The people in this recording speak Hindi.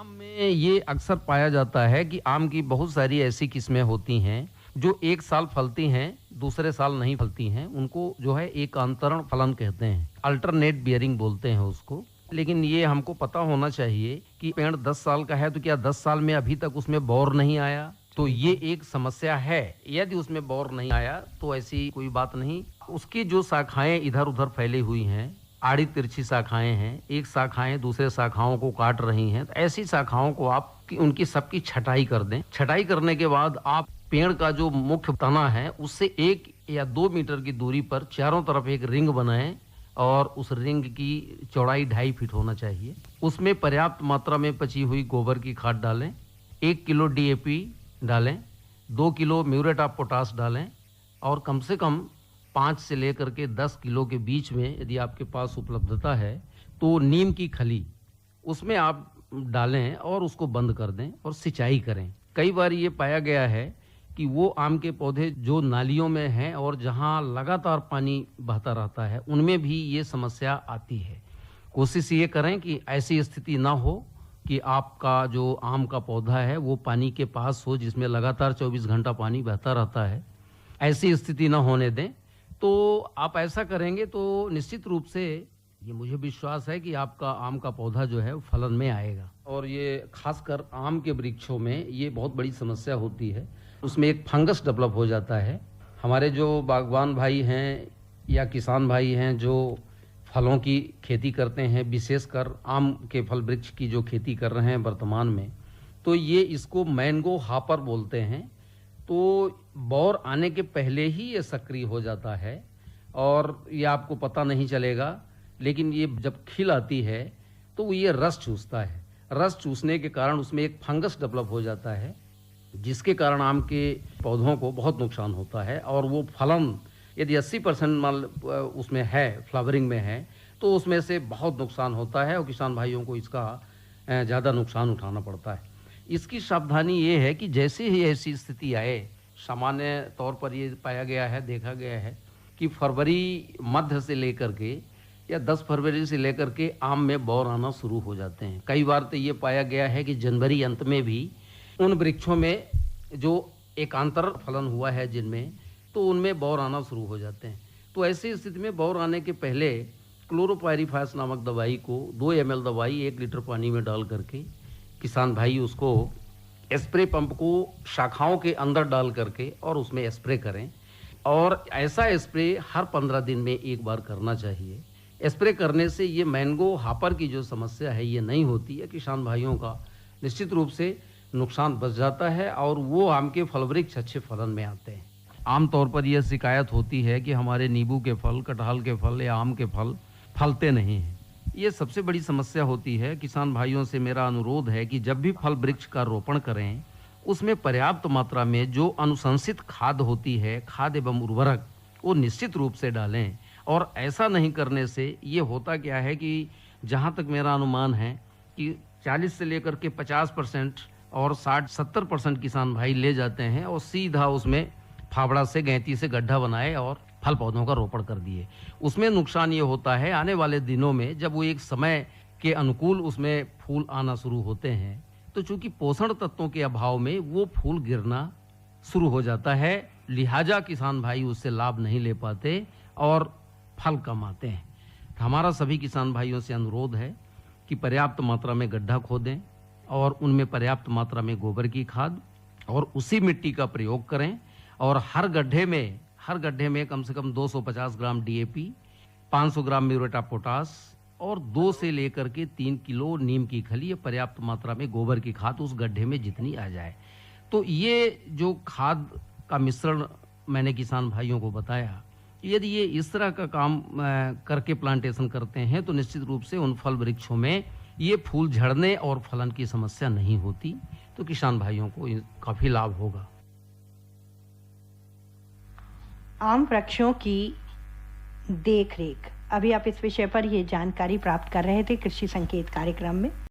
आम में ये अक्सर पाया जाता है कि आम की बहुत सारी ऐसी किस्में होती हैं जो एक साल फलती हैं, दूसरे साल नहीं फलती हैं। उनको जो है एकांतरण फलन कहते हैं, अल्टरनेट बियरिंग बोलते हैं उसको। लेकिन ये हमको पता होना चाहिए कि पेड़ 10 साल का है तो क्या 10 साल में अभी तक उसमें बौर नहीं आया, तो ये एक समस्या है। यदि उसमें बौर नहीं आया तो ऐसी कोई बात नहीं। उसकी जो शाखाएं इधर उधर फैली हुई हैं, आड़ी तिरछी शाखाएं हैं, एक शाखाएं दूसरे शाखाओं को काट रही हैं, तो ऐसी शाखाओं को आप उनकी सबकी छटाई कर दें। छटाई करने के बाद आप पेड़ का जो मुख्य तना है उससे 1 या 2 मीटर की दूरी पर चारों तरफ एक रिंग बनाएं और उस रिंग की चौड़ाई 2.5 फीट होना चाहिए। उसमें पर्याप्त मात्रा में पची हुई गोबर की खाद डालें, 1 किलो डीएपी डालें, 2 किलो म्यूरेट ऑफ पोटाश डालें और कम से कम 5 से लेकर के 10 किलो के बीच में यदि आपके पास उपलब्धता है तो नीम की खली उसमें आप डालें और उसको बंद कर दें और सिंचाई करें। कई बार ये पाया गया है कि वो आम के पौधे जो नालियों में हैं और जहां लगातार पानी बहता रहता है उनमें भी ये समस्या आती है। कोशिश ये करें कि ऐसी स्थिति ना हो कि आपका जो आम का पौधा है वो पानी के पास हो जिसमें लगातार 24 घंटा पानी बहता रहता है। ऐसी स्थिति ना होने दें। तो आप ऐसा करेंगे तो निश्चित रूप से ये मुझे विश्वास है कि आपका आम का पौधा जो है वो फलन में आएगा। और ये खासकर आम के वृक्षों में ये बहुत बड़ी समस्या होती है, उसमें एक फंगस डेवलप हो जाता है। हमारे जो बागवान भाई हैं या किसान भाई हैं जो फलों की खेती करते हैं, विशेषकर आम के फल वृक्ष की जो खेती कर रहे हैं वर्तमान में, तो ये इसको मैंगो हापर बोलते हैं। तो बौर आने के पहले ही ये सक्रिय हो जाता है और ये आपको पता नहीं चलेगा, लेकिन ये जब खिल आती है तो ये रस चूसता है। रस चूसने के कारण उसमें एक फंगस डेवलप हो जाता है जिसके कारण आम के पौधों को बहुत नुकसान होता है और वो फलन यदि 80% माल उसमें है, फ्लावरिंग में है, तो उसमें से बहुत नुकसान होता है और किसान भाइयों को इसका ज़्यादा नुकसान उठाना पड़ता है। इसकी सावधानी ये है कि जैसे ही ऐसी स्थिति आए, सामान्य तौर पर ये पाया गया है, देखा गया है कि फरवरी मध्य से लेकर के या 10 फरवरी से लेकर के आम में बौर आना शुरू हो जाते हैं। कई बार तो ये पाया गया है कि जनवरी अंत में भी उन वृक्षों में जो एकांतर फलन हुआ है जिनमें, तो उनमें बौर आना शुरू हो जाते हैं। तो ऐसी स्थिति में बौर आने के पहले क्लोरोपाइरीफास नामक दवाई को 2 ml दवाई 1 लीटर पानी में डाल करके किसान भाई उसको स्प्रे पंप को शाखाओं के अंदर डाल करके और उसमें स्प्रे करें। और ऐसा स्प्रे हर 15 दिन में एक बार करना चाहिए। स्प्रे करने से ये मैंगो हापर की जो समस्या है ये नहीं होती है। किसान भाइयों का निश्चित रूप से नुकसान बच जाता है और वो आम के फल वृक्ष अच्छे फलन में आते हैं। आमतौर पर यह शिकायत होती है कि हमारे नींबू के फल, कटहल के फल या आम के फल फलते नहीं हैं। ये सबसे बड़ी समस्या होती है। किसान भाइयों से मेरा अनुरोध है कि जब भी फल वृक्ष का रोपण करें उसमें पर्याप्त मात्रा में जो अनुशंसित खाद होती है, खाद एवं उर्वरक, वो निश्चित रूप से डालें। और ऐसा नहीं करने से ये होता क्या है कि जहाँ तक मेरा अनुमान है कि 40 से लेकर के 50% और 60-70% किसान भाई ले जाते हैं और सीधा उसमें फावड़ा से, गैंती से गड्ढा बनाए और फल पौधों का रोपण कर दिए। उसमें नुकसान ये होता है आने वाले दिनों में जब वो एक समय के अनुकूल उसमें फूल आना शुरू होते हैं, तो चूंकि पोषण तत्वों के अभाव में वो फूल गिरना शुरू हो जाता है, लिहाजा किसान भाई उससे लाभ नहीं ले पाते और फल कम आते हैं। तो हमारा सभी किसान भाइयों से अनुरोध है कि पर्याप्त मात्रा में गड्ढा खोदें और उनमें पर्याप्त मात्रा में गोबर की खाद और उसी मिट्टी का प्रयोग करें और हर गड्ढे में कम से कम 250 gram DAP, 500 gram muriate of potash और 2 से लेकर के 3 किलो नीम की खली, पर्याप्त मात्रा में गोबर की खाद उस गड्ढे में जितनी आ जाए। तो ये जो खाद का मिश्रण मैंने किसान भाइयों को बताया, यदि ये इस तरह का काम करके प्लांटेशन करते हैं तो निश्चित रूप से उन फल वृक्षों में ये फूल झड़ने और फलन की समस्या नहीं होती। तो किसान भाइयों को काफी लाभ होगा। आम वृक्षों की देखरेख, अभी आप इस विषय पर ये जानकारी प्राप्त कर रहे थे कृषि संकेत कार्यक्रम में।